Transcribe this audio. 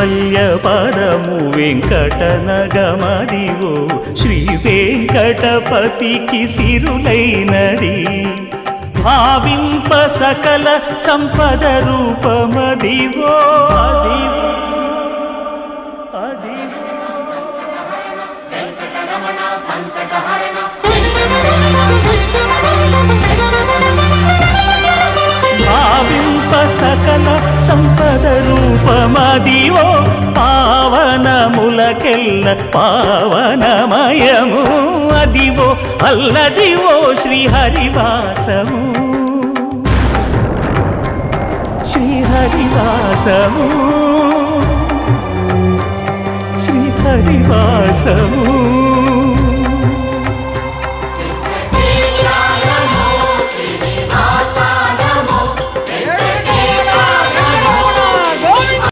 కైవల్య పదము వెంకటనగమదివో శ్రీ వెంకటపతికి సిరులైనది భావింప సకల సంపద రూపమదివో అదివో భావింప సకల సంపద రూపమదివో పావనములకెల్ల పావనమయము అదివో అల్లదివో శ్రీహరివాసము శ్రీహరివాసము శ్రీహరివాసము